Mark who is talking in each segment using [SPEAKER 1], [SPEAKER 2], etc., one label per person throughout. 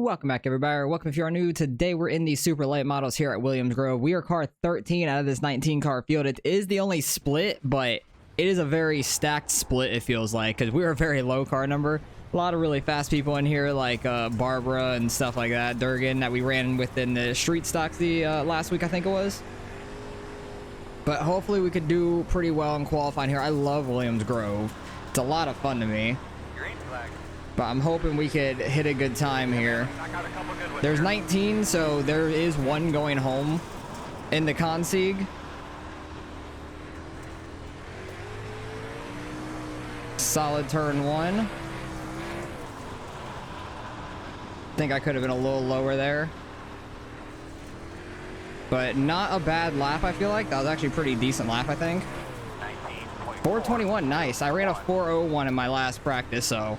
[SPEAKER 1] Welcome back, everybody. Welcome if you are new. Today we're in the super late models here at Williams Grove. We are car 13 out of this 19 car field. It is the only split, but it is a very stacked split, it feels like, because we are a very low car number. A lot of really fast people in here, like Barbara and stuff like that. Durgan, that we ran within the street stocks the last week, I think it was. But hopefully we could do pretty well in qualifying here. I love Williams Grove. It's a lot of fun to me. But I'm hoping we could hit a good time here. There's 19, so there is one going home in the Consig. Solid turn one. Think I could have been a little lower there. But not a bad lap, I feel like. That was actually a pretty decent lap, I think. 421, nice. I ran a 401 in my last practice, so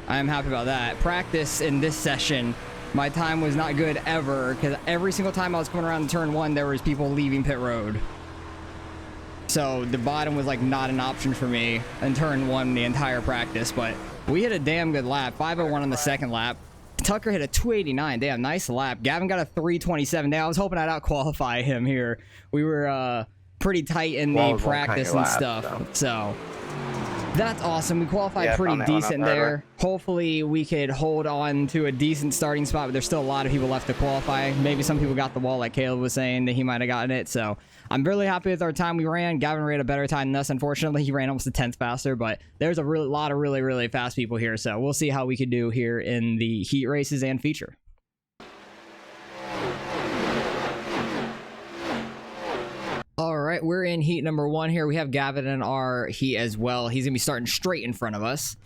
[SPEAKER 1] I am happy about that. Practice in this session, my time was not good ever, because every single time I was coming around turn one, there was people leaving pit road. So the bottom was like not an option for me in turn one the entire practice, but we hit a damn good lap. 501 on the second lap. Tucker hit a 289. Damn, nice lap. Gavin got a 327. Damn, I was hoping I'd out qualify him here. We were pretty tight in the practice and stuff. So that's awesome. We qualified pretty decent there. Hopefully we could hold on to a decent starting spot, but there's still a lot of people left to qualify. Maybe some people got the wall, like Caleb was saying that he might have gotten it. So I'm really happy with our time we ran. Gavin ran a better time than us. Unfortunately, he ran almost a 10th faster, but there's a lot of really fast people here. So we'll see how we could do here in the heat races and feature. All right, we're in heat number one here. We have Gavin in our heat as well. He's going to be starting straight in front of us.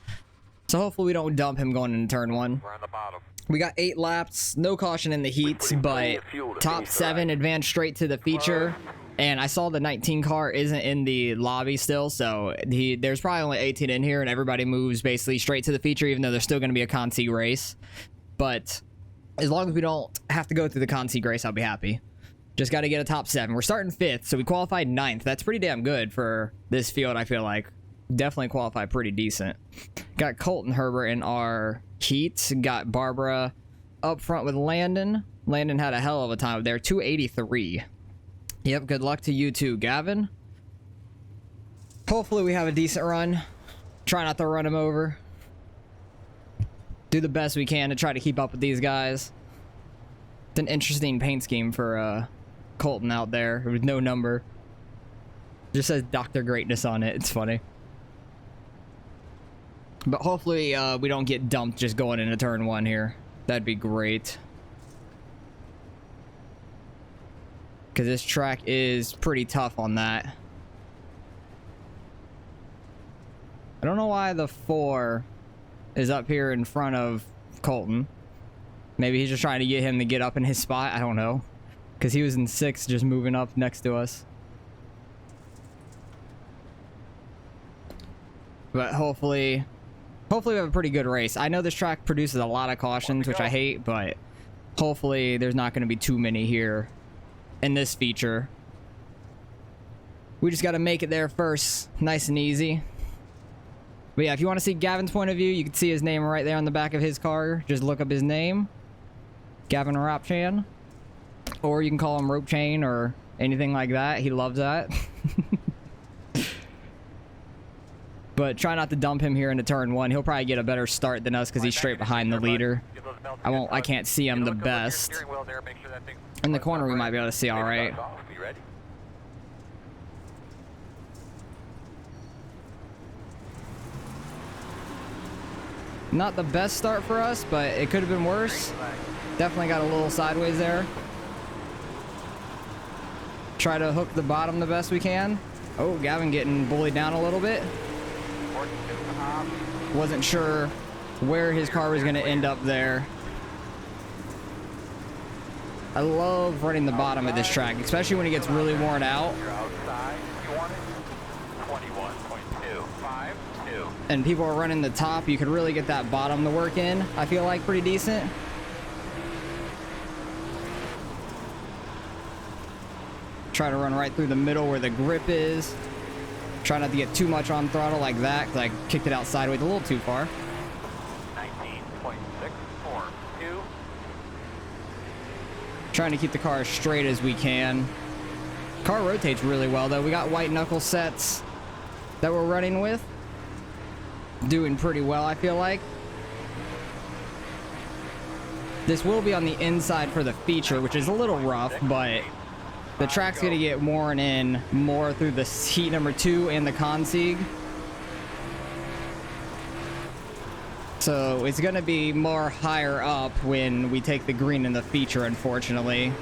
[SPEAKER 1] So hopefully we don't dump him going into turn one.
[SPEAKER 2] We're on the bottom.
[SPEAKER 1] We got 8 laps, no caution in the heats, but top 7 advanced straight to the feature. And I saw the 19 car isn't in the lobby still, so there's probably only 18 in here, and everybody moves basically straight to the feature, even though there's still going to be a Consig race. But as long as we don't have to go through the Consig race, I'll be happy. Just got to get a top 7. We're starting 5th, so we qualified 9th. That's pretty damn good for this field, I feel like. Definitely qualified pretty decent. Got Colton Herbert in our heat. Got Barbara up front with Landon. Landon had a hell of a time there. 283. Yep, good luck to you too, Gavin. Hopefully we have a decent run. Try not to run him over. Do the best we can to try to keep up with these guys. It's an interesting paint scheme for Colton out there with no number. Just says Dr. Greatness on it. It's funny. But hopefully we don't get dumped just going into turn one here. That'd be great. Because this track is pretty tough on that. I don't know why the 4 is up here in front of Colton. Maybe he's just trying to get him to get up in his spot. I don't know. Because he was in 6th just moving up next to us. But hopefully we have a pretty good race. I know this track produces a lot of cautions, which I hate, but hopefully there's not going to be too many here in this feature. We just got to make it there first. Nice and easy. But yeah, if you want to see Gavin's point of view, you can see his name right there on the back of his car. Just look up his name. Gavin Ropchan. Or you can call him Rope Chain or anything like that. He loves that. But try not to dump him here into turn one. He'll probably get a better start than us because he's straight behind the leader. I can't see him the best. In the corner we might be able to see all right. Not the best start for us, but it could have been worse. Definitely got a little sideways there. Try to hook the bottom the best we can. Oh, Gavin getting bullied down a little bit. Wasn't sure where his car was going to end up there. I love running the bottom of this track, especially when it gets really worn out. And people are running the top. You could really get that bottom to work in. I feel like pretty decent. Try to run right through the middle where the grip is. Try not to get too much on throttle like that, because I kicked it out sideways a little too far.
[SPEAKER 2] 19.642.
[SPEAKER 1] Trying to keep the car as straight as we can. Car rotates really well, though. We got white knuckle sets that we're running with. Doing pretty well, I feel like. This will be on the inside for the feature, which is a little rough, but the track's going to get worn in more through the heat number 2 and the Consig. So it's going to be more higher up when we take the green in the feature, unfortunately.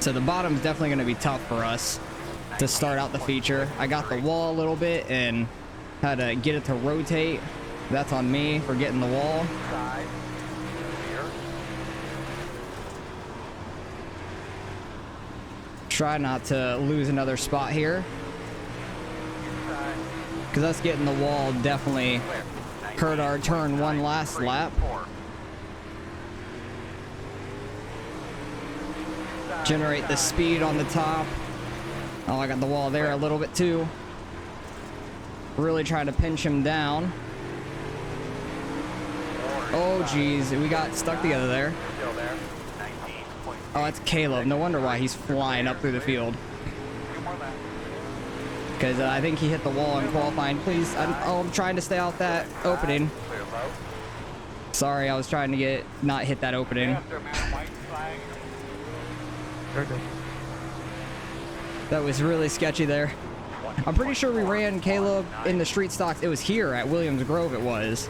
[SPEAKER 1] So the bottom's definitely going to be tough for us to start out the feature. I got the wall a little bit and had to get it to rotate. That's on me for getting the wall. Try not to lose another spot here, because us getting the wall definitely hurt our turn 1 last lap. Generate the speed on the top. Oh, I got the wall there a little bit too. Really trying to pinch him down. Oh geez, we got stuck together there. Oh, that's Caleb. No wonder why he's flying up through the field. Because I think he hit the wall in qualifying. Please, I'm trying to stay out that opening. Sorry, I was trying to not hit that opening. That was really sketchy there. I'm pretty sure we ran Caleb in the street stocks. It was here at Williams Grove it was.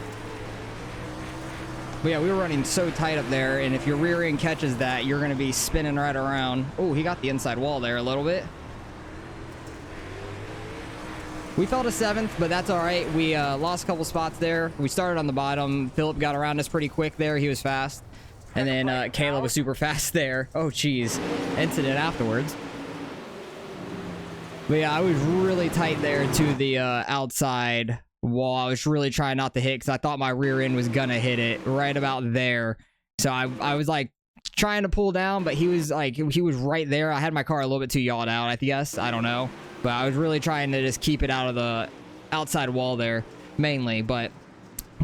[SPEAKER 1] But yeah, we were running so tight up there, and if your rear end catches that, you're going to be spinning right around. Oh, he got the inside wall there a little bit. We fell to 7th, but that's all right. We lost a couple spots there. We started on the bottom. Philip got around us pretty quick there. He was fast. And then Caleb was super fast there. Oh, geez. Incident afterwards. But yeah, I was really tight there to the outside wall. I was really trying not to hit because I thought my rear end was gonna hit it right about there. So I was like trying to pull down, but he was right there. I had my car a little bit too yawed out, I guess. I don't know. But I was really trying to just keep it out of the outside wall there, mainly. But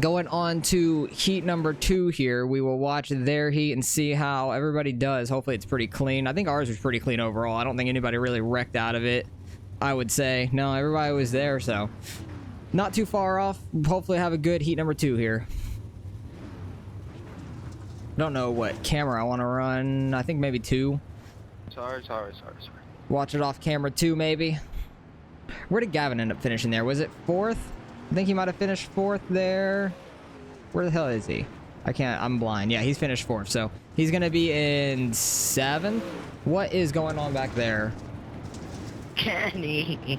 [SPEAKER 1] going on to heat number 2 here, we will watch their heat and see how everybody does. Hopefully it's pretty clean. I think ours was pretty clean overall. I don't think anybody really wrecked out of it, I would say. No, everybody was there, so not too far off. Hopefully have a good heat number 2 here. Don't know what camera I want to run. I think maybe 2.
[SPEAKER 2] Sorry.
[SPEAKER 1] Watch it off camera 2, maybe. Where did Gavin end up finishing there? Was it 4th? I think he might have finished 4th there. Where the hell is he? I'm blind. Yeah, he's finished 4th, so he's going to be in 7th. What is going on back there?
[SPEAKER 3] Kenny.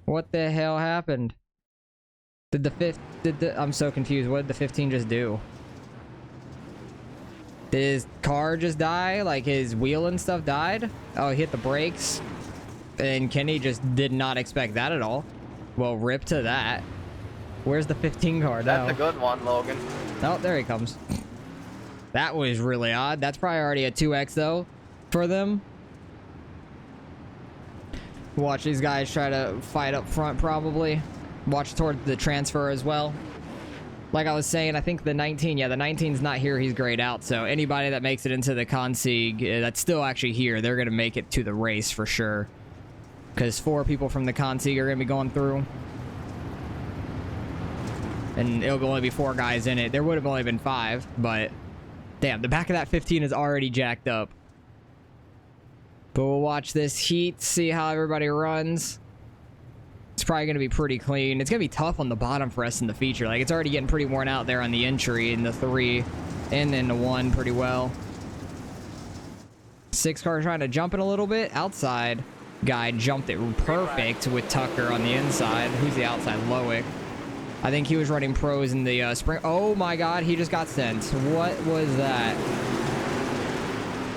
[SPEAKER 1] What the hell happened? I'm so confused. What did the 15 just do? Did his car just die? Like his wheel and stuff died? Oh, he hit the brakes. And Kenny just did not expect that at all. Well, rip to that. Where's the 15 car now?
[SPEAKER 2] That's a good one, Logan.
[SPEAKER 1] Oh, there he comes. That was really odd. That's probably already a 2X though for them. Watch these guys try to fight up front probably. Watch toward the transfer as well. Like I was saying, I think the 19, yeah, the 19's not here. He's grayed out. So anybody that makes it into the Consig that's still actually here, they're going to make it to the race for sure. Because 4 people from the Consig are going to be going through. And it'll only be 4 guys in it. There would have only been 5, but damn, the back of that 15 is already jacked up. But we'll watch this heat, see how everybody runs. It's probably going to be pretty clean. It's going to be tough on the bottom for us in the feature. Like, it's already getting pretty worn out there on the entry in the 3 and in the 1 pretty well. 6 car trying to jump it a little bit. Outside guy jumped it perfect with Tucker on the inside. Who's the outside? Loic. I think he was running pros in the spring. Oh my God, he just got sent. What was that?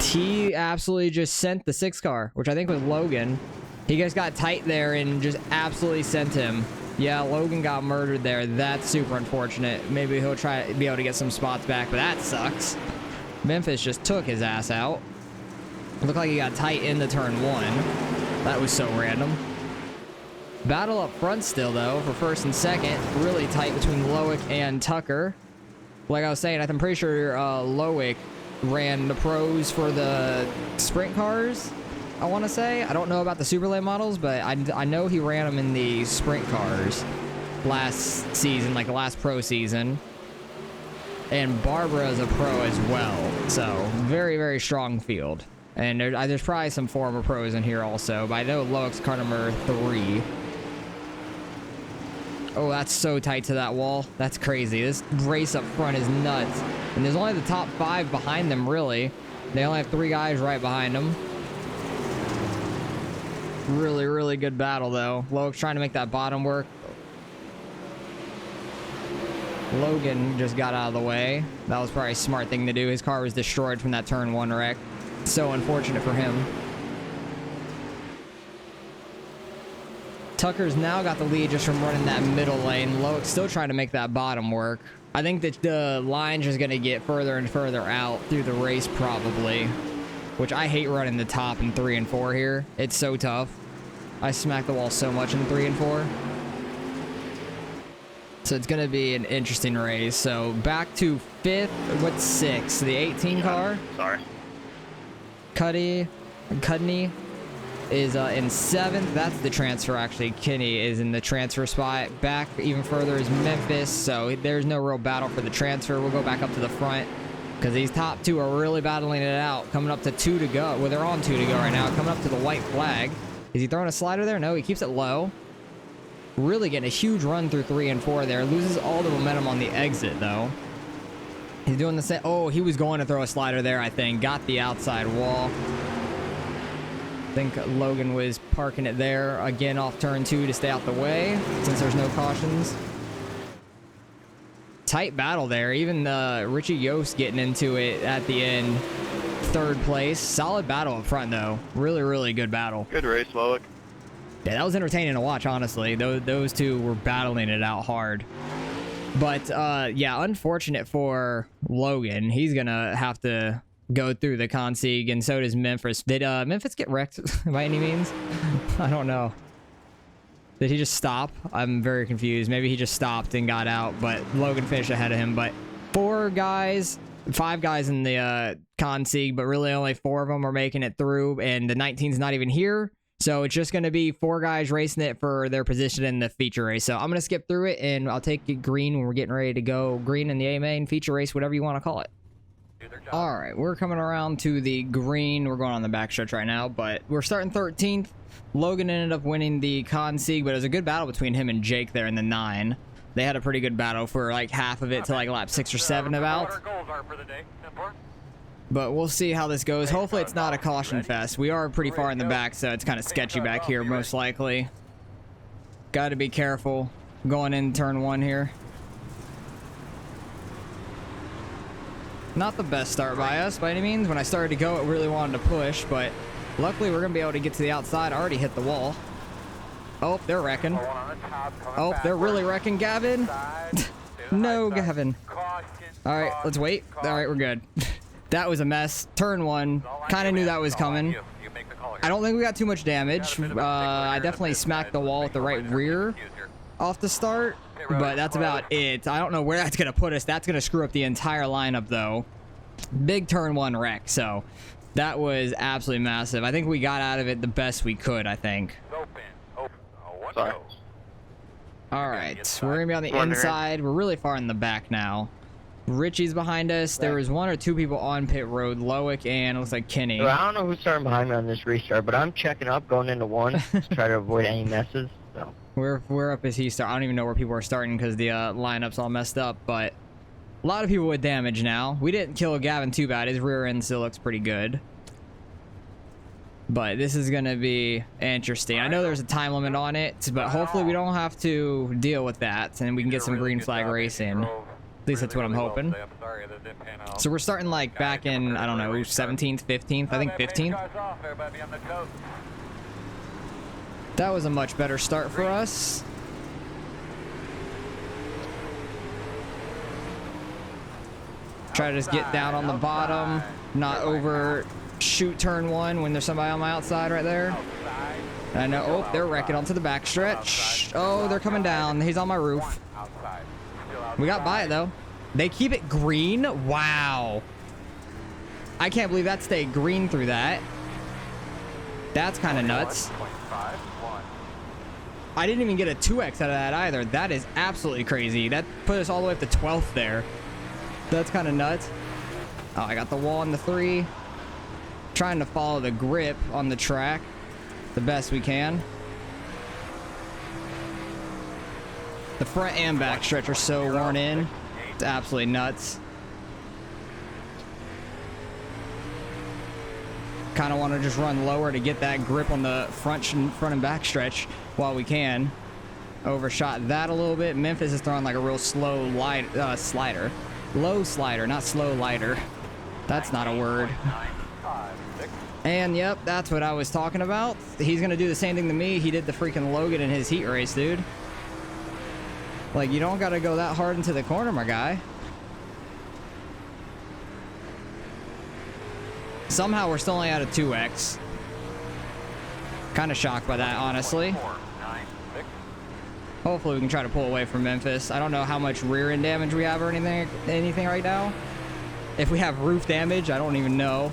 [SPEAKER 1] He absolutely just sent the 6 car, which I think was Logan. He just got tight there and just absolutely sent him. Yeah, Logan got murdered there. That's super unfortunate. Maybe he'll try to be able to get some spots back, but that sucks. Memphis just took his ass out. Looked like he got tight in the turn 1. That was so random. Battle up front still, though, for 1st and 2nd. Really tight between Loic and Tucker. Like I was saying, I'm pretty sure Loic ran the pros for the sprint cars, I want to say. I don't know about the super late models, but I know he ran them in the sprint cars last season, like the last pro season. And Barbara is a pro as well, so very, very strong field. And there's probably some former pros in here also, but I know Loic's car number 3. Oh, that's so tight to that wall. That's crazy. This race up front is nuts. And there's only the top 5 behind them, really. They only have 3 guys right behind them. Really, really good battle, though. Loic's trying to make that bottom work. Logan just got out of the way. That was probably a smart thing to do. His car was destroyed from that turn 1 wreck. So unfortunate for him. Tucker's now got the lead just from running that middle lane. Loic's still trying to make that bottom work. I think that the line's just going to get further and further out through the race probably. Which I hate running the top in 3 and 4 here. It's so tough. I smack the wall so much in 3 and 4. So it's going to be an interesting race. So back to 5th. What's 6th? The 18 car?
[SPEAKER 2] Sorry.
[SPEAKER 1] Cudney is in 7th. That's the transfer, actually. Kinney is in the transfer spot. Back even further is Memphis, so there's no real battle for the transfer. We'll go back up to the front because these top 2 are really battling it out. Coming up to 2 to go. Well, they're on 2 to go right now. Coming up to the white flag. Is he throwing a slider there? No, he keeps it low. Really getting a huge run through 3 and 4 there. Loses all the momentum on the exit, though. He's doing the same. Oh, he was going to throw a slider there, I think. Got the outside wall. I think Logan was parking it there. Again, off turn 2 to stay out the way, since there's no cautions. Tight battle there. Even Richie Yost getting into it at the end. 3rd place. Solid battle up front, though. Really, really good battle.
[SPEAKER 2] Good race, Loic.
[SPEAKER 1] Yeah, that was entertaining to watch, honestly. Those 2 were battling it out hard. But, yeah, unfortunate for Logan. He's going to have to go through the Consig, and so does Memphis. Did Memphis get wrecked by any means? I don't know. Did he just stop? I'm very confused. Maybe he just stopped and got out, but Logan finished ahead of him. But 5 guys in the Consig, but really only 4 of them are making it through, and the 19's not even here. So it's just going to be 4 guys racing it for their position in the feature race. So I'm going to skip through it, and I'll take it green when we're getting ready to go green in the A main feature race, whatever you want to call it. All right, we're coming around to the green. We're going on the backstretch right now, but we're starting 13th. Logan ended up winning the Consig, but it was a good battle between him and Jake there in the 9. They had a pretty good battle for like half of it to like lap 6 or 7 about. But we'll see how this goes. Hopefully it's not a caution fest. We are pretty far in the back, so it's kind of sketchy back here, most likely. Got to be careful going in turn 1 here. Not the best start by us, by any means. When I started to go, it really wanted to push, but luckily we're going to be able to get to the outside. I already hit the wall. Oh, they're wrecking. Oh, they're really wrecking, Gavin. No, Gavin. All right, let's wait. All right, we're good. That was a mess. Turn 1. Kind of knew that was coming. I don't think we got too much damage. I definitely smacked the wall with the right rear off the start, but that's about it. I don't know where that's going to put us. That's going to screw up the entire lineup, though. Big turn 1 wreck, so that was absolutely massive. I think we got out of it the best we could, I think.
[SPEAKER 2] Sorry.
[SPEAKER 1] All right, we're going to be on the inside. We're really far in the back now. Richie's behind us. There was 1 or 2 people on pit road. Loic and it looks like Kenny.
[SPEAKER 3] So I don't know who's starting behind me on this restart, but I'm checking up, going into 1 to try to avoid any messes. So.
[SPEAKER 1] We're up as he start. I don't even know where people are starting because the lineup's all messed up, but a lot of people with damage now. We didn't kill Gavin too bad. His rear end still looks pretty good. But this is going to be interesting. I know there's a time limit on it, but hopefully we don't have to deal with that, and we can get some green flag racing. At least that's what I'm hoping. So we're starting like back in, I don't know, 17th, 15th, I think 15th. That was a much better start for us. Try to just get down on the bottom, not overshoot turn 1 when there's somebody on my outside right there. I know, oh, they're wrecking onto the backstretch. Oh, they're coming down. He's on my roof. We got by it, though. They keep it green? Wow. I can't believe that stayed green through that. That's kind of nuts.
[SPEAKER 2] 0.51.
[SPEAKER 1] I didn't even get a 2x out of that either. That is absolutely crazy. That put us all the way up to 12th there. That's kind of nuts. Oh, I got the wall on the 3. Trying to follow the grip on the track the best we can. The front and back stretch are so worn in. It's absolutely nuts. Kind of want to just run lower to get that grip on the front and back stretch while we can. Overshot that a little bit. Memphis is throwing like a real slow slider. Low slider, not slow lighter. That's not a word. And yep, that's what I was talking about. He's gonna do the same thing to me. He did the freaking Logan in his heat race, dude. Like, you don't gotta go that hard into the corner, my guy. Somehow we're still only at a 2x. Kind of shocked by that, honestly. Hopefully we can try to pull away from Memphis. I don't know how much rear end damage we have or anything right now. If we have roof damage, I don't even know.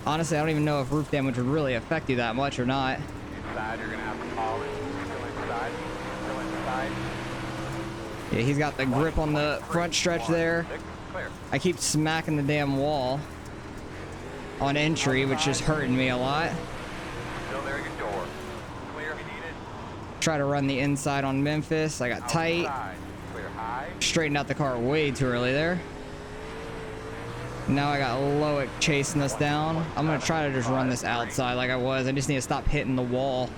[SPEAKER 1] Honestly, I don't even know if roof damage would really affect you that much or not.
[SPEAKER 2] Inside, you're gonna have to call it. Still inside. Still inside.
[SPEAKER 1] Yeah, he's got the grip on the front stretch there.
[SPEAKER 2] Clear.
[SPEAKER 1] I keep smacking the damn wall on entry, which is hurting me a lot.
[SPEAKER 2] Still there, your door. Clear if you need it.
[SPEAKER 1] Try to run the inside on Memphis. I got tight.
[SPEAKER 2] Outside. Clear high.
[SPEAKER 1] Straightened out the car way too early there. Now I got Loic chasing us down. I'm gonna try to just run this outside like I was. I just need to stop hitting the wall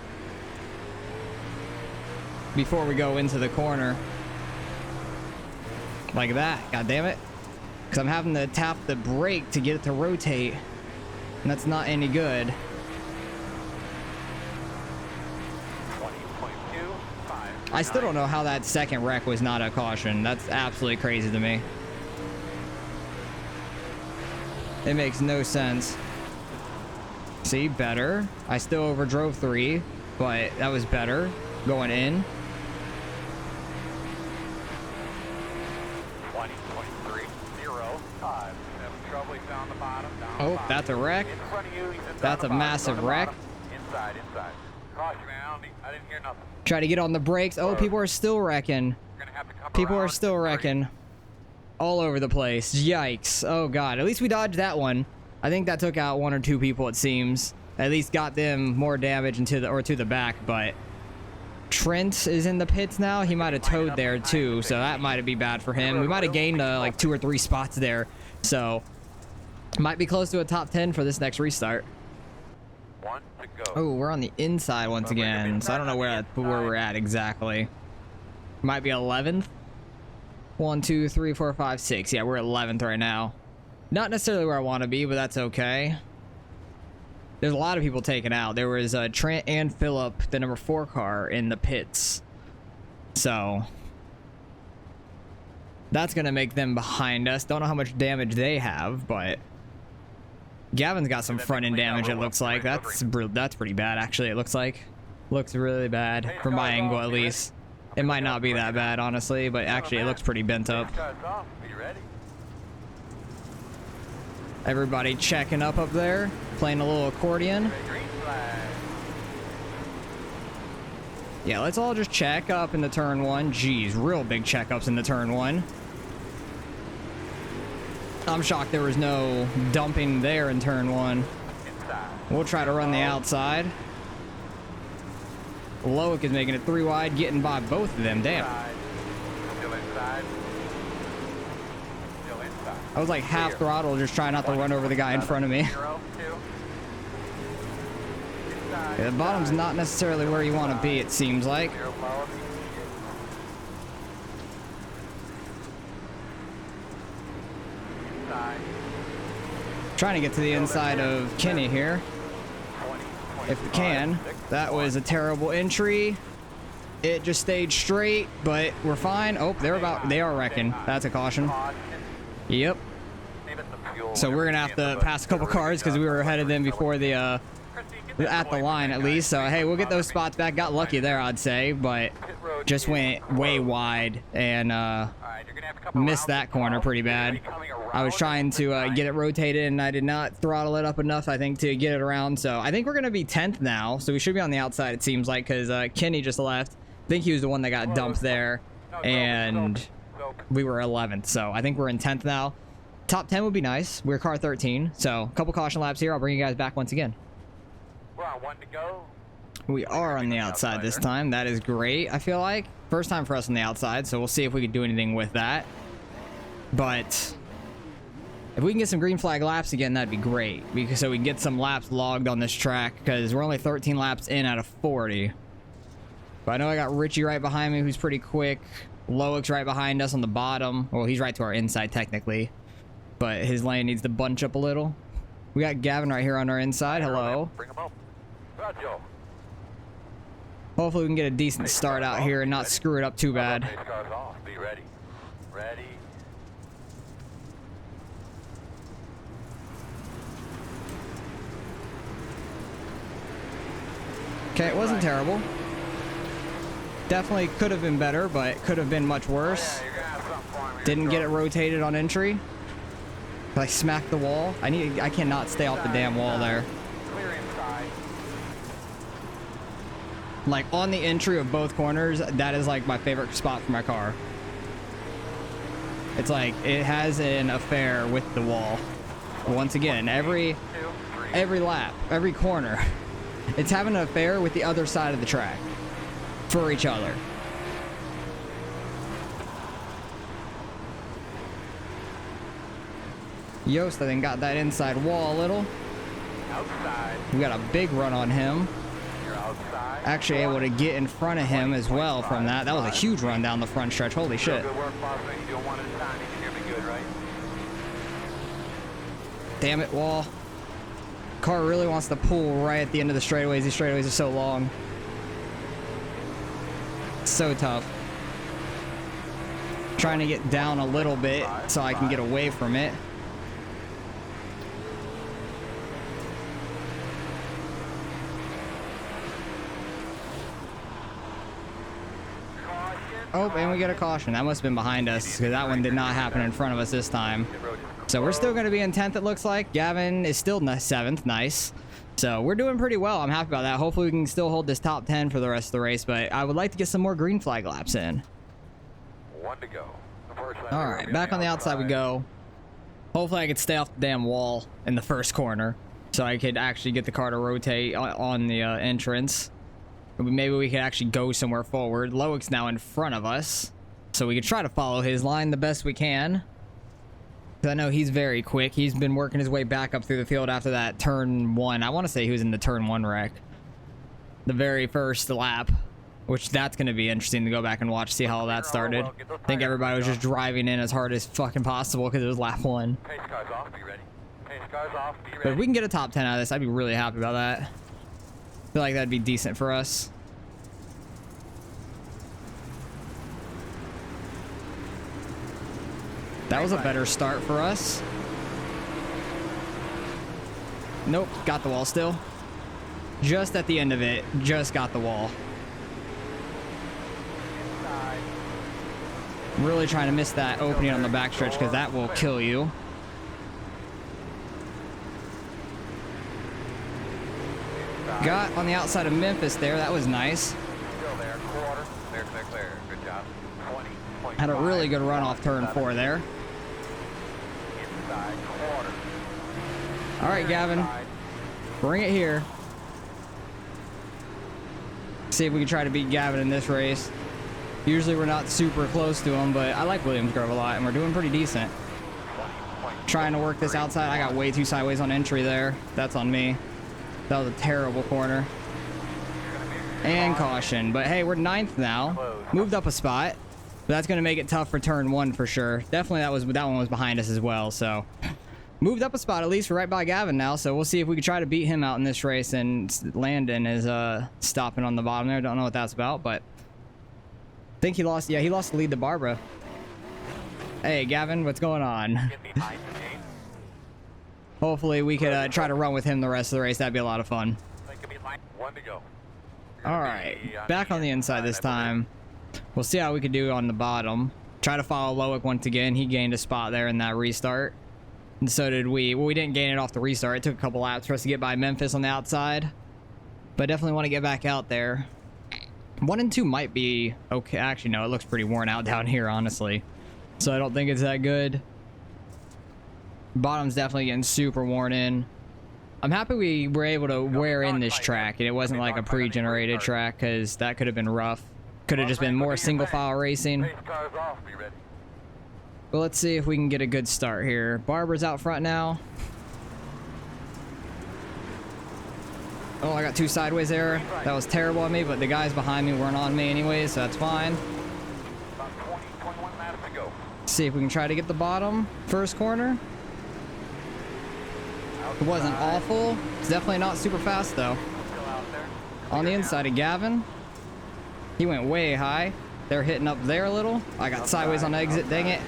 [SPEAKER 1] before we go into the corner. Like that, god damn it. Because I'm having to tap the brake to get it to rotate. And that's not any good.
[SPEAKER 2] 20.25.
[SPEAKER 1] I still don't know how that second wreck was not a caution. That's absolutely crazy to me. It makes no sense. See, better. I still overdrove 3, but that was better going in.
[SPEAKER 2] 20.305. Having trouble, he's down the bottom. Down
[SPEAKER 1] Oh,
[SPEAKER 2] the bottom.
[SPEAKER 1] that's a wreck.
[SPEAKER 2] In front of you, he's down
[SPEAKER 1] That's
[SPEAKER 2] the
[SPEAKER 1] a
[SPEAKER 2] bottom,
[SPEAKER 1] massive
[SPEAKER 2] down the
[SPEAKER 1] wreck.
[SPEAKER 2] bottom. Inside, inside. Caution, man. I didn't hear nothing.
[SPEAKER 1] Try to get on the brakes. Oh, people are still wrecking.
[SPEAKER 2] You're gonna have to come
[SPEAKER 1] People are
[SPEAKER 2] around.
[SPEAKER 1] still wrecking. All over the place. Yikes. Oh, God. At least we dodged that one. I think that took out 1 or 2 people, it seems. At least got them more damage into to the back, but Trent is in the pits now. He might have towed there, too, so that might be bad for him. We might have gained, like, 2 or 3 spots there, so might be close to a top 10 for this next restart.
[SPEAKER 2] 1 to go.
[SPEAKER 1] Oh, we're on the inside once again, so I don't know where we're at exactly. Might be 11th. 1, 2, 3, 4, 5, 6. Yeah, we're 11th right now. Not necessarily where I want to be, but that's okay. There's a lot of people taken out. There was Trent and Phillip, the number 4 car, in the pits. So that's going to make them behind us. Don't know how much damage they have, but Gavin's got some front end damage, it looks like. That's pretty bad, actually, it looks like. Looks really bad, from my angle at least. It might not be that bad, honestly, but actually it looks pretty bent up.
[SPEAKER 2] Be ready.
[SPEAKER 1] Everybody checking up there, playing a little accordion.
[SPEAKER 2] Green flag.
[SPEAKER 1] Yeah, let's all just check up in the turn 1. Jeez, real big checkups in the turn 1. I'm shocked there was no dumping there in turn 1.
[SPEAKER 2] Inside.
[SPEAKER 1] We'll try to run the outside. Loic is making it 3 wide, getting by both of them. Damn.
[SPEAKER 2] Inside. Still inside. Still inside.
[SPEAKER 1] I was like half throttle, just trying not to run over the guy in front of me.
[SPEAKER 2] 0, 2. Inside.
[SPEAKER 1] Yeah, the bottom's not necessarily where you want to be, it seems like.
[SPEAKER 2] Clear low. Inside.
[SPEAKER 1] Trying to get to the inside of Kenny here,
[SPEAKER 2] 20,
[SPEAKER 1] if we can. That was a terrible entry. It just stayed straight, but we're fine. Oh, they are wrecking. That's a caution. Yep. So we're gonna have to pass a couple cars because we were ahead of them before the at the line at least. So hey, we'll get those spots back. Got lucky there, I'd say, but just went way wide and missed that corner pretty bad. I was trying to get it rotated, and I did not throttle it up enough, I think, to get it around. So I think we're going to be 10th now. So we should be on the outside, it seems like, because Kenny just left. I think he was the one that got dumped there, and we were 11th. So I think we're in 10th now. Top 10 would be nice. We're car 13. So a couple caution laps here. I'll bring you guys back once again.
[SPEAKER 2] We're on 1 to go.
[SPEAKER 1] We are on the outside this time. That is great, I feel like. First time for us on the outside, so we'll see if we can do anything with that. But if we can get some green flag laps again, that'd be great. So we can get some laps logged on this track, because we're only 13 laps in out of 40. But I know I got Richie right behind me, who's pretty quick. Loic right behind us on the bottom. Well, he's right to our inside, technically. But his lane needs to bunch up a little. We got Gavin right here on our inside. Hello.
[SPEAKER 2] Bring him up. Roger.
[SPEAKER 1] Hopefully we can get a decent start out here and not screw it up too bad.
[SPEAKER 2] Pace cars off. Be ready. Ready.
[SPEAKER 1] Okay, it wasn't terrible. Definitely could have been better, but could have been much worse.
[SPEAKER 2] Yeah, you're gonna have something for me.
[SPEAKER 1] Didn't get it rotated on entry. I smacked the wall. I cannot stay off the damn wall there.
[SPEAKER 2] Clear inside.
[SPEAKER 1] Like on the entry of both corners, that is like my favorite spot for my car. It's like it has an affair with the wall. Once again, every lap, every corner, it's having an affair with the other side of the track for each other. Yost, I think, got that inside wall a little.
[SPEAKER 2] Outside.
[SPEAKER 1] We got a big run on him.
[SPEAKER 2] You're outside.
[SPEAKER 1] Actually able to get in front of him as well from that. That was a huge run down the front stretch. Holy shit.
[SPEAKER 2] Good work, boss. You don't want it to time. You can hear me good, right?
[SPEAKER 1] Damn it, wall. Car really wants to pull right at the end of the straightaways. These straightaways are so long. So tough. Trying to get down a little bit so I can get away from it. Oh, and we get a caution. That must have been behind us, because that one did not happen in front of us this time. So we're still going to be in 10th, it looks like. Gavin is still 7th. Nice. So we're doing pretty well. I'm happy about that. Hopefully we can still hold this top 10 for the rest of the race, but I would like to get some more green flag laps in.
[SPEAKER 2] 1 to go.
[SPEAKER 1] All right, back on the outside we go. Hopefully I could stay off the damn wall in the first corner, so I could actually get the car to rotate on the entrance. Maybe we could actually go somewhere forward. Loic's now in front of us, so we could try to follow his line the best we can. I know he's very quick. He's been working his way back up through the field after that turn 1. I want to say he was in the turn 1 wreck. The very first lap, which that's going to be interesting to go back and watch, see how that started. I think everybody was just driving in as hard as fucking possible because it was lap 1.
[SPEAKER 2] Pace cars off. Be ready. Pace cars off. Be ready.
[SPEAKER 1] But if we can get a top 10 out of this, I'd be really happy about that. I feel like that'd be decent for us. That was a better start for us. Nope, got the wall still. Just at the end of it, just got the wall.
[SPEAKER 2] Inside.
[SPEAKER 1] Really trying to miss that opening on the backstretch, because that will kill you. Got on the outside of Memphis there. That was nice.
[SPEAKER 2] Still there. Quarter. Clear, clear, clear. Good job. 20.5.
[SPEAKER 1] Had a really good run off turn 4 there.
[SPEAKER 2] Inside. Quarter.
[SPEAKER 1] All right, Gavin.
[SPEAKER 2] Inside.
[SPEAKER 1] Bring it here. See if we can try to beat Gavin in this race. Usually we're not super close to him, but I like Williams Grove a lot, and we're doing pretty decent. Trying to work this outside. I got way too sideways on entry there. That's on me. That was a terrible corner. And caution. But hey, we're 9th now. Moved up a spot. But that's going to make it tough for turn 1 for sure. Definitely that one was behind us as well. So moved up a spot at least. We're right by Gavin now. So we'll see if we can try to beat him out in this race. And Landon is stopping on the bottom there. Don't know what that's about, but I think he lost. Yeah, he lost the lead to Barbara. Hey, Gavin, what's going on?
[SPEAKER 2] Get behind me.
[SPEAKER 1] Hopefully we could try to run with him the rest of the race. That'd be a lot of fun.
[SPEAKER 2] 1 to go.
[SPEAKER 1] All right, back on the inside this time. We'll see how we can do on the bottom. Try to follow Loic once again. He gained a spot there in that restart. And so did we. Well, we didn't gain it off the restart. It took a couple laps for us to get by Memphis on the outside. But definitely want to get back out there. 1 and 2 might be okay. Actually, no, it looks pretty worn out down here, honestly. So I don't think it's that good. Bottom's definitely getting super worn in. I'm happy we were able to wear in this track and it wasn't like a pre-generated track, because that could have been rough. Could have just been more single file racing. But let's see if we can get a good start here. Barber's out front now. Oh, I got 2 sideways there. That was terrible on me, but the guys behind me weren't on me anyways, so that's fine. See if we can try to get the bottom first corner. It wasn't awful. It's definitely not super fast though. On the inside of Gavin. He went way high. They're hitting up there a little. I got sideways on the exit, dang it.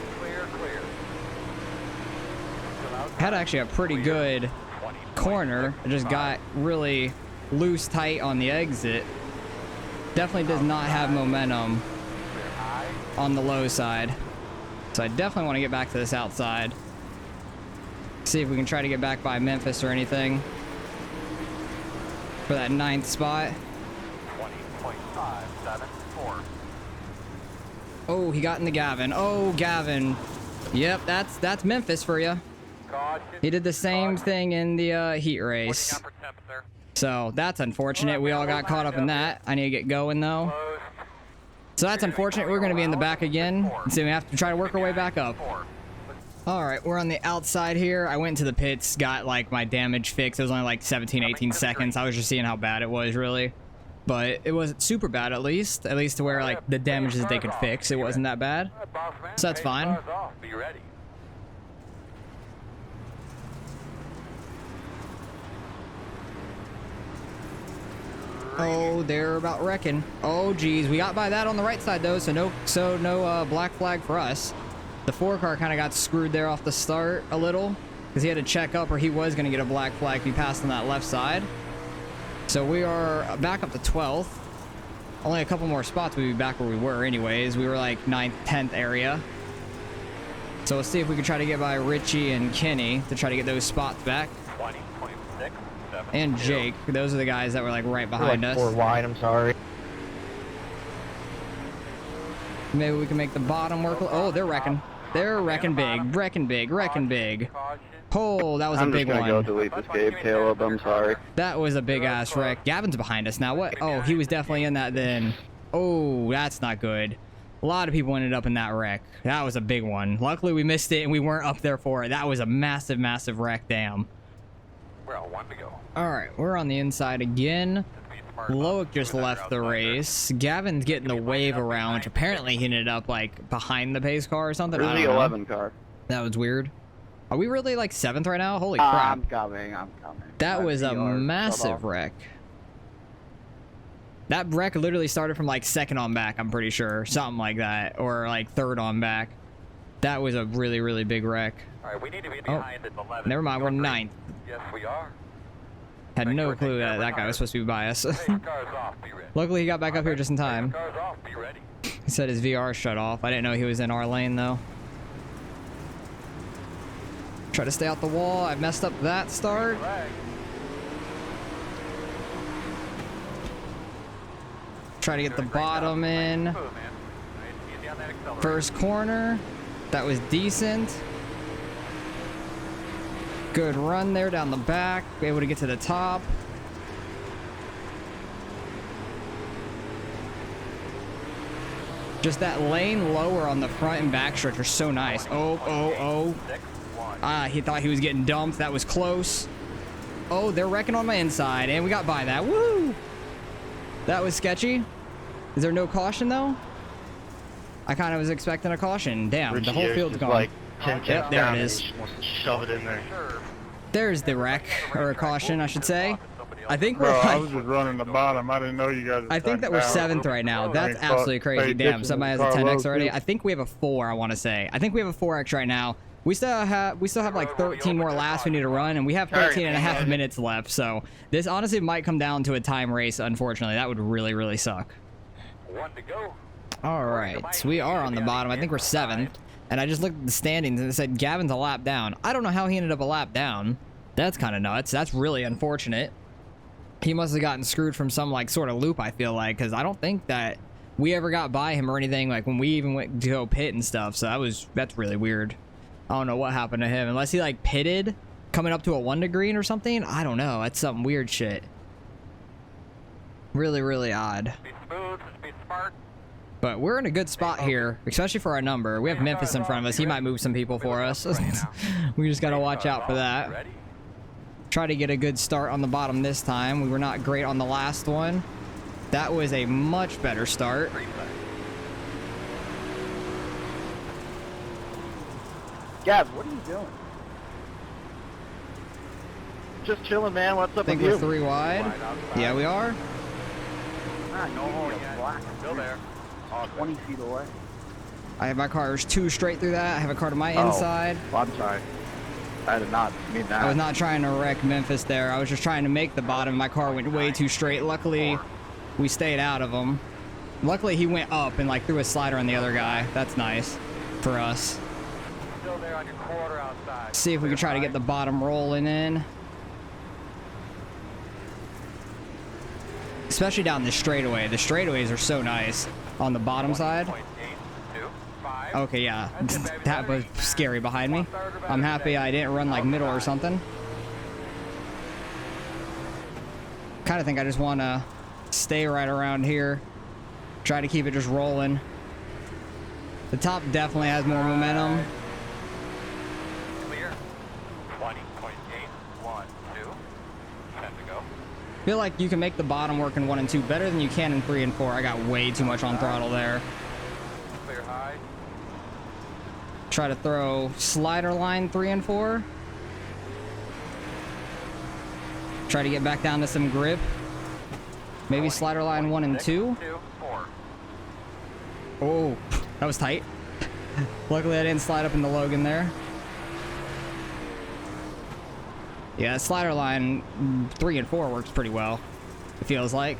[SPEAKER 1] Had actually a pretty good corner. I just got really loose tight on the exit. Definitely does not have momentum on the low side. So I definitely want to get back to this outside. See if we can try to get back by Memphis or anything for that 9th spot.
[SPEAKER 2] 20.574.
[SPEAKER 1] Oh, he got into Gavin. Oh, Gavin. Yep, that's Memphis for you. He did the same thing in the heat race. So that's unfortunate. We all got caught up in that. I need to get going though. So that's unfortunate. We're going to be in the back again. So we have to try to work our way back up. All right, we're on the outside here. I went to the pits, got like my damage fixed. It was only like 17, 18 seconds. I was just seeing how bad it was really. But it wasn't super bad at least to where like the damages they could fix. It wasn't that bad. So that's fine. Oh, they're about wrecking. Oh, geez. We got by that on the right side, though, so no black flag for us. The 4-car kind of got screwed there off the start a little, because he had to check up, or he was going to get a black flag if he passed on that left side. So we are back up to 12th. Only a couple more spots, we'd be back where we were anyways. We were like 9th, 10th area. So let's see if we can try to get by Richie and Kenny to try to get those spots back.
[SPEAKER 2] 20.6.
[SPEAKER 1] And Jake. Those are the guys that were like right behind us.
[SPEAKER 3] 4 wide, I'm sorry.
[SPEAKER 1] Maybe we can make the bottom work. Oh, they're wrecking. They're wrecking big. Wrecking big. Wrecking big. Oh, that was a big one.
[SPEAKER 4] I'm just gonna go delete this Gabe, Caleb. I'm sorry.
[SPEAKER 1] That was a big ass wreck. Gavin's behind us now. What? Oh, he was definitely in that then. Oh, that's not good. A lot of people ended up in that wreck. That was a big one. Luckily, we missed it and we weren't up there for it. That was a massive, massive wreck. Damn.
[SPEAKER 2] We're all 1 to go.
[SPEAKER 1] All right, we're on the inside again. Loic just left the race. Gavin's getting the wave around, which apparently he ended up like behind the pace car or something.
[SPEAKER 4] Where's
[SPEAKER 1] I
[SPEAKER 4] the
[SPEAKER 1] don't know.
[SPEAKER 4] 11 car?
[SPEAKER 1] That was weird. Are we really like 7th right now? Holy crap.
[SPEAKER 4] I'm coming.
[SPEAKER 1] That
[SPEAKER 4] My
[SPEAKER 1] was a
[SPEAKER 4] VR
[SPEAKER 1] massive
[SPEAKER 4] shut off.
[SPEAKER 1] wreck. That wreck literally started from like 2nd on back, I'm pretty sure. Something like that. Or like 3rd on back. That was a really, really big wreck.
[SPEAKER 2] All right, we need to be behind at 11.
[SPEAKER 1] Never mind, we're 9th.
[SPEAKER 2] Yes, we are.
[SPEAKER 1] Had no clue that that guy was supposed to be by us.
[SPEAKER 2] Cars off, be ready.
[SPEAKER 1] Luckily, he got back up here just in time.
[SPEAKER 2] Cars off, be ready.
[SPEAKER 1] He said his VR shut off. I didn't know he was in our lane, though. Try to stay out the wall. I messed up that start. Try to get the bottom in. First corner. That was decent. Good run there down the back. Be able to get to the top. Just that lane lower on the front and back stretch are so nice. Oh. He thought he was getting dumped. That was close. Oh, they're wrecking on my inside, and we got by that. Woo! That was sketchy. Is there no caution, though? I kind of was expecting a caution. Damn, the whole field's gone.
[SPEAKER 5] Like 10
[SPEAKER 1] Yep, there it is.
[SPEAKER 5] He just wants to shove it in there.
[SPEAKER 1] There's the wreck, or a caution, I should say. I think we're
[SPEAKER 6] Bro, I
[SPEAKER 1] like,
[SPEAKER 6] was just running the bottom. I didn't know you guys were
[SPEAKER 1] I think that we're 7th right now. That's absolutely crazy. Damn, somebody has a 10x already. I think we have a 4, I want to say. I think we have a 4x right now. We still have like 13 more laps we need to run, and we have 13 and a half minutes left. So this honestly might come down to a time race, unfortunately. That would really, really suck.
[SPEAKER 2] 1 to go.
[SPEAKER 1] All right, so we are on the bottom. I think we're 7th. And I just looked at the standings and it said Gavin's a lap down. I don't know how he ended up a lap down. That's kind of nuts. That's really unfortunate. He must have gotten screwed from some like sort of loop, I feel like, because I don't think that we ever got by him or anything, like when we even went to go pit and stuff. So that's really weird. I don't know what happened to him, unless he like pitted coming up to a 1 degree or something. I don't know. That's some weird shit. Really, really odd.
[SPEAKER 2] Be smooth, be smart.
[SPEAKER 1] But we're in a good spot here, especially for our number. We have Memphis in front of us. He might move some people for us. We just got to watch out for that. Try to get a good start on the bottom this time. We were not great on the last one. That was a much better start.
[SPEAKER 4] Gav, what are you doing? Just chilling, man. What's up
[SPEAKER 1] I think
[SPEAKER 4] with
[SPEAKER 1] we're
[SPEAKER 4] you?
[SPEAKER 1] 3 wide. Yeah, we are.
[SPEAKER 2] No, yeah, still there.
[SPEAKER 4] 20 feet away.
[SPEAKER 1] I have my cars 2 straight through that. I have a car to my
[SPEAKER 4] Oh.
[SPEAKER 1] inside.
[SPEAKER 4] Well, I'm sorry. I did not mean that.
[SPEAKER 1] I was not trying to wreck Memphis there. I was just trying to make the bottom. My car went way too straight. Luckily, we stayed out of him. Luckily, he went up and like threw a slider on the other guy. That's nice for us.
[SPEAKER 2] Still there on your quarter outside.
[SPEAKER 1] See if we can try to get the bottom rolling in. Especially down the straightaway. The straightaways are so nice on the bottom side.
[SPEAKER 2] 20.825.
[SPEAKER 1] Okay, yeah. That was scary behind me. I'm happy I didn't run like middle or something. Kind of think I just want to stay right around here. Try to keep it just rolling. The top definitely has more momentum.
[SPEAKER 2] Clear. 20.812. 10 to go.
[SPEAKER 1] Feel like you can make the bottom work in 1 and 2 better than you can in 3 and 4. I got way too much on throttle there.
[SPEAKER 2] Clear high.
[SPEAKER 1] Try to throw slider line 3 and 4. Try to get back down to some grip. Maybe slider line 1 and 2.
[SPEAKER 2] 4.
[SPEAKER 1] Oh, that was tight. Luckily I didn't slide up into Logan there. Yeah, slider line 3 and 4 works pretty well, it feels like.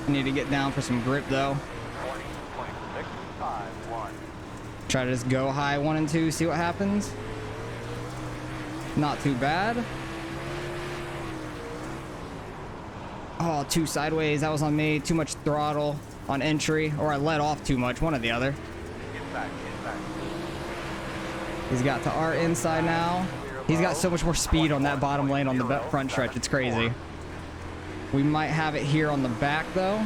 [SPEAKER 1] I need to get down for some grip though.
[SPEAKER 2] 20.651.
[SPEAKER 1] Try to just go high 1 and 2, see what happens. Not too bad. Oh, 2 sideways, that was on me. Too much throttle on entry, or I let off too much, one or the other.
[SPEAKER 2] Inside.
[SPEAKER 1] He's got to our inside now. He's got so much more speed on that bottom lane on the front stretch, it's crazy. We might have it here on the back though.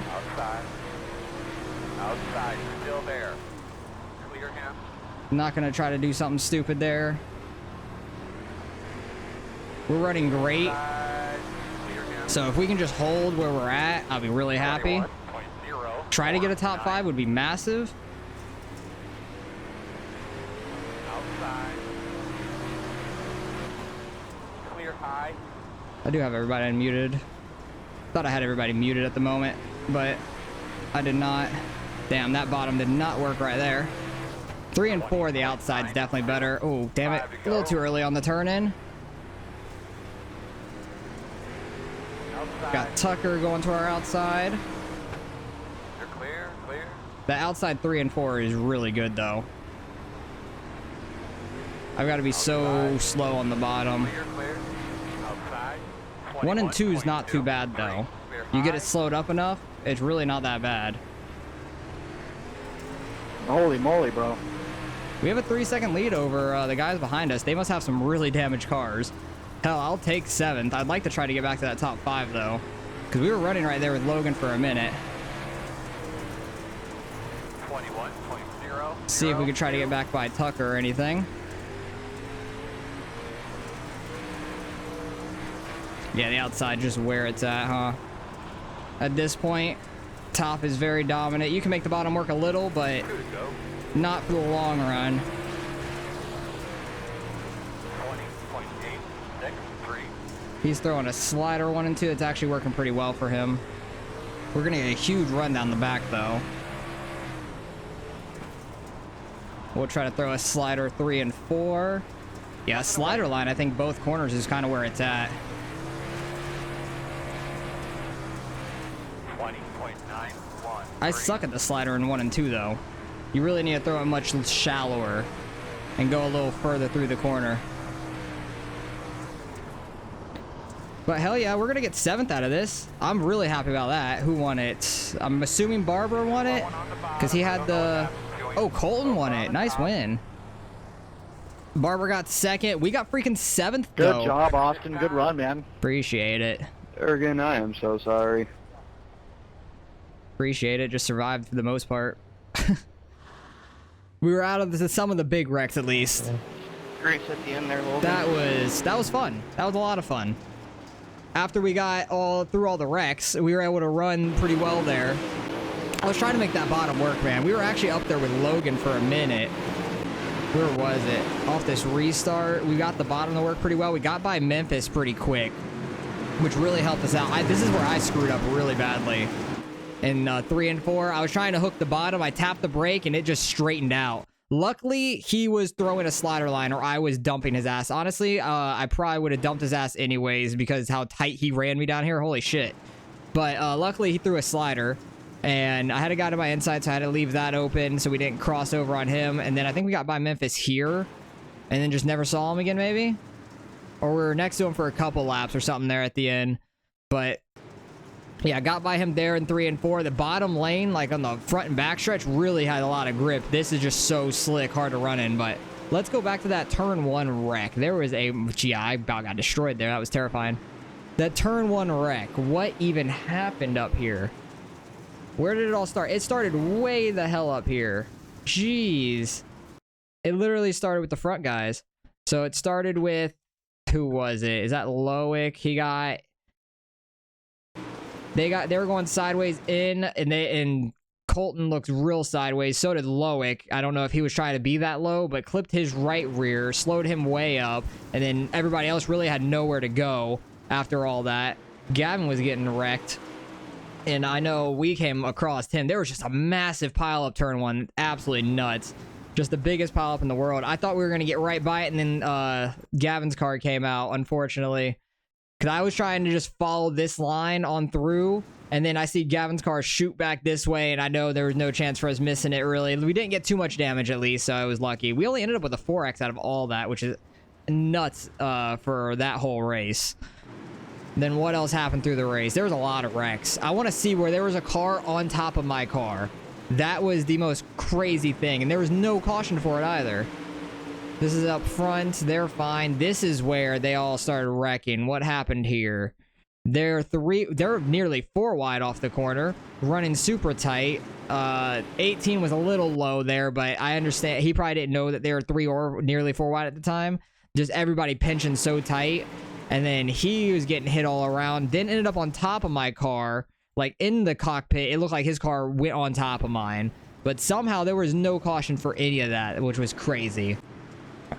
[SPEAKER 2] Outside, still there. Clear him.
[SPEAKER 1] Not gonna try to do something stupid there. We're running great.
[SPEAKER 2] Side, clear him.
[SPEAKER 1] So if we can just hold where we're at, I'll be really happy.
[SPEAKER 2] 21.0.
[SPEAKER 1] Try to get a top 5 would be massive.
[SPEAKER 2] Outside. Clear high.
[SPEAKER 1] I do have everybody unmuted. Thought I had everybody muted at the moment, but I did not. Damn, that bottom did not work right there. 3 and 4, the outside's definitely better. Oh, damn it. A little too early on the turn in.
[SPEAKER 2] Outside.
[SPEAKER 1] Got Tucker going to our outside.
[SPEAKER 2] You're clear.
[SPEAKER 1] The outside 3 and 4 is really good though. I've got to be so slow on the bottom.
[SPEAKER 2] Clear. Outside.
[SPEAKER 1] 1 and 2 is not too bad though. You get it slowed up enough, it's really not that bad.
[SPEAKER 4] Holy moly, bro.
[SPEAKER 1] We have a 3-second lead over the guys behind us. They must have some really damaged cars. Hell, I'll take 7th. I'd like to try to get back to that top 5 though, because we were running right there with Logan for a minute.
[SPEAKER 2] 21.0.
[SPEAKER 1] See if we could try to get back by Tucker or anything. Yeah, the outside just where it's at, huh? At this point, top is very dominant. You can make the bottom work a little, but not for the long run.
[SPEAKER 2] 20.863.
[SPEAKER 1] He's throwing a slider 1 and 2. It's actually working pretty well for him. We're gonna get a huge run down the back though. We'll try to throw a slider 3 and 4. Yeah, slider line, I think both corners is kind of where it's at.
[SPEAKER 2] 20.6
[SPEAKER 1] I suck at the slider in 1 and 2 though. You really need to throw it much shallower and go a little further through the corner. But hell yeah, we're gonna get 7th out of this. I'm really happy about that. Who won it? I'm assuming Barber won it because he had the... Oh, Colton won it. Nice win. Barber got 2nd. We got freaking 7th though.
[SPEAKER 4] Good job, Austin. Good run, man.
[SPEAKER 1] Appreciate it.
[SPEAKER 4] Ergen, I am so sorry.
[SPEAKER 1] Appreciate it. Just survived for the most part. We were out of some of the big wrecks at least.
[SPEAKER 3] Grace at the end there, Logan.
[SPEAKER 1] That was fun. That was a lot of fun. After we got through all the wrecks, we were able to run pretty well there. I was trying to make that bottom work, man. We were actually up there with Logan for a minute. Where was it? Off this restart, we got the bottom to work pretty well. We got by Memphis pretty quick, which really helped us out. This is where I screwed up really badly. In 3 and 4, I was trying to hook the bottom. I tapped the brake and it just straightened out. Luckily, he was throwing a slider line or I was dumping his ass. Honestly, I probably would have dumped his ass anyways because how tight he ran me down here. Holy shit. But luckily, he threw a slider and I had a guy to my inside, so I had to leave that open so we didn't cross over on him. And then I think we got by Memphis here and then just never saw him again, maybe? Or we were next to him for a couple laps or something there at the end. But yeah, got by him there in 3 and 4. The bottom lane, like on the front and back stretch, really had a lot of grip. This is just so slick, hard to run in. But let's go back to that turn 1 wreck. There was a... Gee, I about got destroyed there. That was terrifying. That turn 1 wreck. What even happened up here? Where did it all start? It started way the hell up here. Jeez. It literally started with the front guys. So it started with... Who was it? Is that Loic? He got... They were going sideways in, and Colton looked real sideways. So did Loic. I don't know if he was trying to be that low, but clipped his right rear, slowed him way up, and then everybody else really had nowhere to go after all that. Gavin was getting wrecked, and I know we came across him. There was just a massive pile up turn 1, absolutely nuts. Just the biggest pile up in the world. I thought we were gonna get right by it, and then Gavin's car came out, unfortunately. Because I was trying to just follow this line on through, and then I see Gavin's car shoot back this way, and I know there was no chance for us missing it, really. We didn't get too much damage, at least, so I was lucky. We only ended up with a 4X out of all that, which is nuts for that whole race. Then what else happened through the race? There was a lot of wrecks. I want to see where there was a car on top of my car. That was the most crazy thing, and there was no caution for it either. This is up front. They're fine. This is where they all started wrecking. What happened here? They're nearly 4 wide off the corner, running super tight. 18 was a little low there, but I understand. He probably didn't know that they were 3 or nearly 4 wide at the time. Just everybody pinching so tight. And then he was getting hit all around. Then ended up on top of my car, like in the cockpit. It looked like his car went on top of mine. But somehow there was no caution for any of that, which was crazy.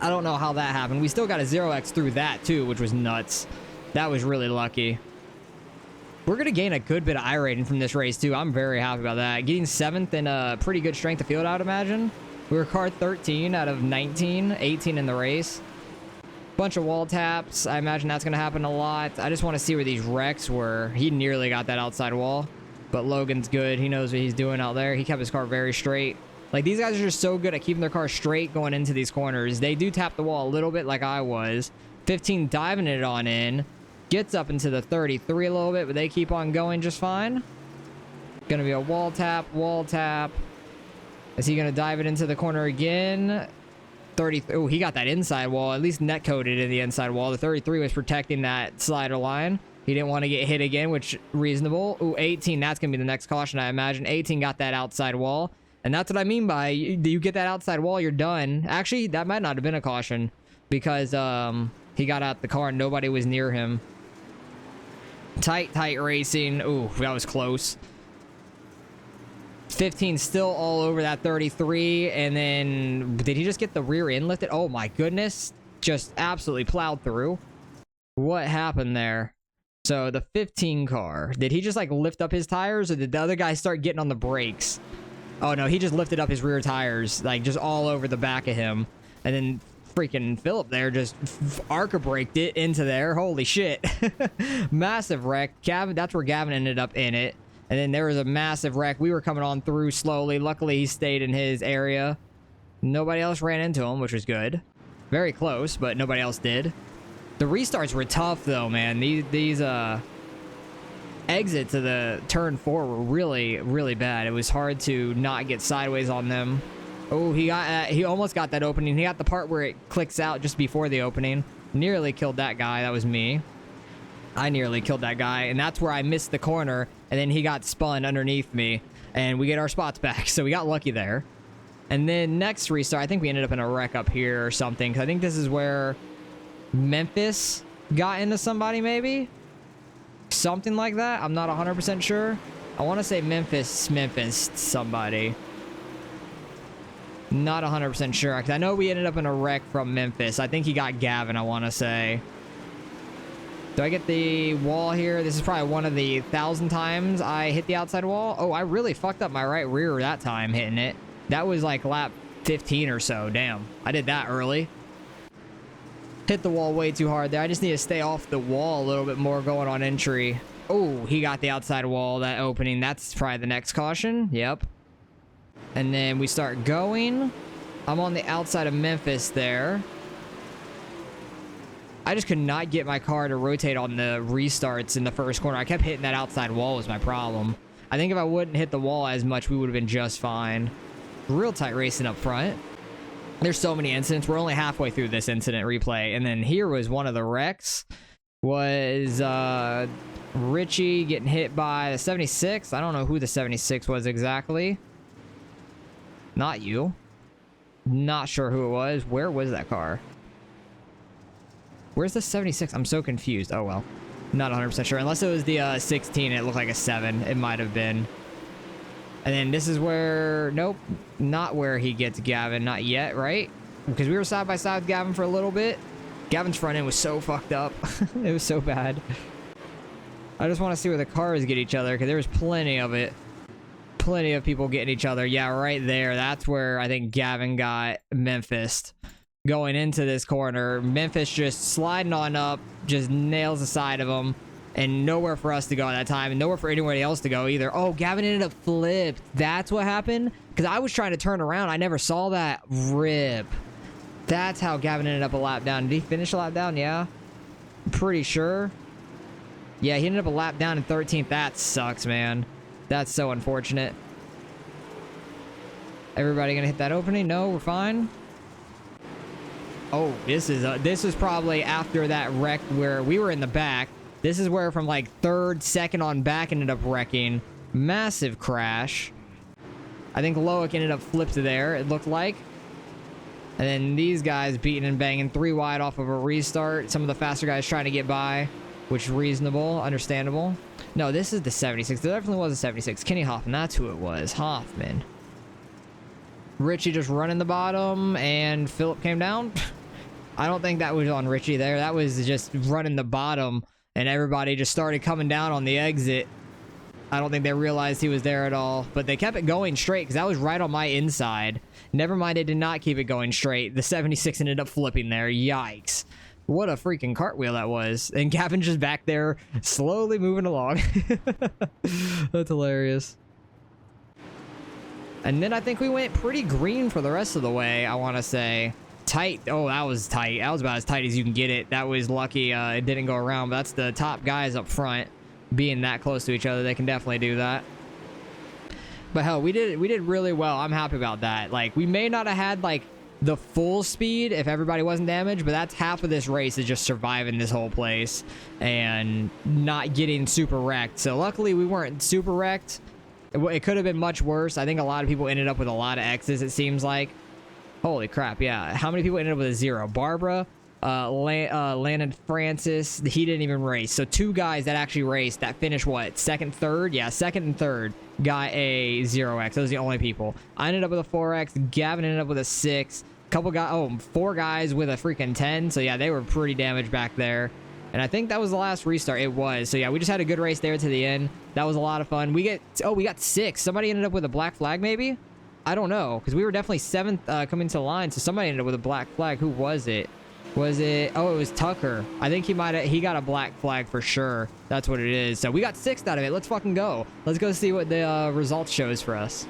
[SPEAKER 1] I don't know how that happened. We still got a 0x through that too, which was nuts. That was really lucky. We're going to gain a good bit of iRating from this race too. I'm very happy about that. Getting 7th in a pretty good strength of field, I would imagine. We were car 13 out of 19, 18 in the race. Bunch of wall taps. I imagine that's going to happen a lot. I just want to see where these wrecks were. He nearly got that outside wall, but Logan's good. He knows what he's doing out there. He kept his car very straight. Like, these guys are just so good at keeping their car straight going into these corners. They do tap the wall a little bit like I was. 15 diving it on in. Gets up into the 33 a little bit, but they keep on going just fine. Gonna be a wall tap, wall tap. Is he gonna dive it into the corner again? 30. Oh, he got that inside wall. At least net coated in the inside wall. The 33 was protecting that slider line. He didn't want to get hit again, which reasonable. Ooh, 18. That's gonna be the next caution, I imagine. 18 got that outside wall. And that's what I mean by you get that outside wall, you're done. Actually, that might not have been a caution because he got out the car and nobody was near him. Tight racing. Ooh, that was close. 15 still all over that 33. And then did he just get the rear end lifted? Oh my goodness. Just absolutely plowed through. What happened there? So the 15 car, did he just like lift up his tires or did the other guy start getting on the brakes? Oh no, he just lifted up his rear tires, like just all over the back of him. And then freaking Philip there just ARCA braked it into there. Holy shit. Massive wreck. Gavin, that's where Gavin ended up in it. And then there was a massive wreck. We were coming on through slowly. Luckily, he stayed in his area. Nobody else ran into him, which was good. Very close, but nobody else did. The restarts were tough, though, man. These exits of the turn 4 were really, really bad. It was hard to not get sideways on them. Oh, he almost got that opening. He got the part where it clicks out just before the opening. Nearly killed that guy. That was me. I nearly killed that guy, and that's where I missed the corner, and then he got spun underneath me, and we get our spots back, so we got lucky there. And then next restart, I think we ended up in a wreck up here or something, because I think this is where Memphis got into somebody, maybe? Something like that. I'm not 100% sure. I want to say Memphis somebody. Not 100% sure, because I know we ended up in a wreck from Memphis. I think he got Gavin, I want to say. Do I get the wall here? This is probably one of the 1,000 times I hit the outside wall. Oh, I really fucked up my right rear that time hitting it. That was like lap 15 or so. Damn, I did that early. Hit the wall way too hard there. I just need to stay off the wall a little bit more going on entry. Oh, he got the outside wall, that opening. That's probably the next caution. Yep. And then we start going. I'm on the outside of Memphis there. I just could not get my car to rotate on the restarts in the first corner. I kept hitting that outside wall was my problem. I think if I wouldn't hit the wall as much, we would have been just fine. Real tight racing up front. There's so many incidents. We're only halfway through this incident replay. And then here was one of the wrecks. Was Richie getting hit by the 76. I don't know who the 76 was exactly. Not you. Not sure who it was. Where was that car? Where's the 76? I'm so confused. Oh, well. Not 100% sure. Unless it was the 16, it looked like a 7. It might have been. And then this is where... Nope. Not where he gets Gavin. Not yet, right? Because we were side by side with Gavin for a little bit. Gavin's front end was so fucked up. It was so bad. I just want to see where the cars get each other, because there was plenty of it. Plenty of people getting each other. Yeah, right there. That's where I think Gavin got Memphis. Going into this corner, Memphis just sliding on up, just nails the side of him, and nowhere for us to go at that time, and nowhere for anybody else to go either. Oh, Gavin ended up flipped. That's what happened? Because I was trying to turn around. I never saw that. Rip. That's how Gavin ended up a lap down. Did he finish a lap down? Yeah. I'm pretty sure. Yeah, he ended up a lap down in 13th. That sucks, man. That's so unfortunate. Everybody gonna hit that opening? No, we're fine. Oh, this is probably after that wreck where we were in the back. This is where from like third, second on back ended up wrecking. Massive crash. I think Loic ended up flipped there, it looked like. And then these guys beating and banging 3 wide off of a restart. Some of the faster guys trying to get by, which is reasonable, understandable. No, this is the 76. There definitely was a 76. Kenny Hoffman, that's who it was. Hoffman. Richie just running the bottom, and Philip came down. I don't think that was on Richie there. That was just running the bottom, and everybody just started coming down on the exit. I don't think they realized he was there at all, but they kept it going straight because that was right on my inside. Never mind, they did not keep it going straight. The 76 ended up flipping there. Yikes. What a freaking cartwheel that was. And Gavin just back there slowly moving along. That's hilarious. And then I think we went pretty green for the rest of the way, I want to say. Tight. Oh, that was tight. That was about as tight as you can get it. That was lucky it didn't go around, but that's the top guys up front being that close to each other. They can definitely do that. But hell, we did really well. I'm happy about that. Like, we may not have had like the full speed if everybody wasn't damaged, but that's half of this race is just surviving this whole place and not getting super wrecked. So luckily we weren't super wrecked. It could have been much worse. I think a lot of people ended up with a lot of X's, it seems like. Holy crap, yeah. How many people ended up with a 0? Barbara, Landon Francis, he didn't even race. So 2 guys that actually raced that finished what? Second, third? Yeah, second and third got a 0X. Those are the only people. I ended up with a 4X. Gavin ended up with a 6. Couple guys, 4 guys with a freaking 10. So yeah, they were pretty damaged back there. And I think that was the last restart. It was. So yeah, we just had a good race there to the end. That was a lot of fun. We got 6. Somebody ended up with a black flag maybe? I don't know, because we were definitely 7th coming to the line. So somebody ended up with a black flag. Who was it? Was it? Oh, it was Tucker. I think he got a black flag for sure. That's what it is. So we got 6th out of it. Let's fucking go. Let's go see what the results shows for us.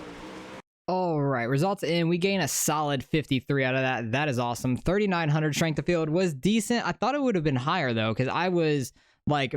[SPEAKER 1] All right, results in. We gain a solid 53 out of that. That is awesome. 3,900 strength of field was decent. I thought it would have been higher though, because I was like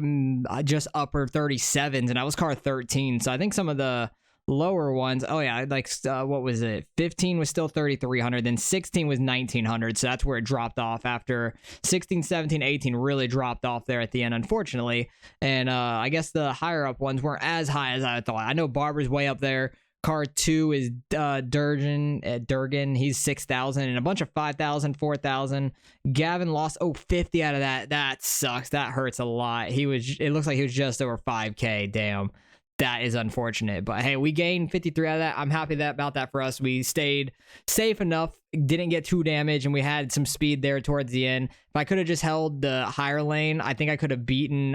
[SPEAKER 1] just upper 37s and I was car 13. So I think some of the lower ones, oh yeah, like what was it, 15 was still 3,300, then 16 was 1,900, so that's where it dropped off. After 16, 17, 18 really dropped off there at the end, unfortunately. And I guess the higher up ones weren't as high as I thought. I know Barber's way up there. Car 2 is Durgan. He's 6,000 and a bunch of 5,000, 4,000. Gavin lost 50 out of that. That sucks. That hurts a lot. It looks like he was just over 5K. Damn. That is unfortunate, but hey, we gained 53 out of that. I'm happy about that for us. We stayed safe enough, didn't get too damaged, and we had some speed there towards the end. If I could have just held the higher lane, I think I could have beaten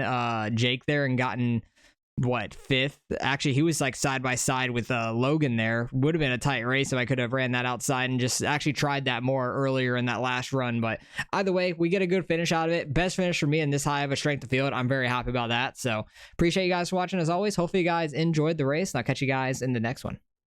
[SPEAKER 1] Jake there and gotten, what, 5th? Actually, he was like side by side with Logan there. Would have been a tight race if I could have ran that outside and just actually tried that more earlier in that last run. But either way, we get a good finish out of it. Best finish for me in this high of a strength of field. I'm very happy about that. So appreciate you guys for watching as always. Hopefully you guys enjoyed the race, and I'll catch you guys in the next one.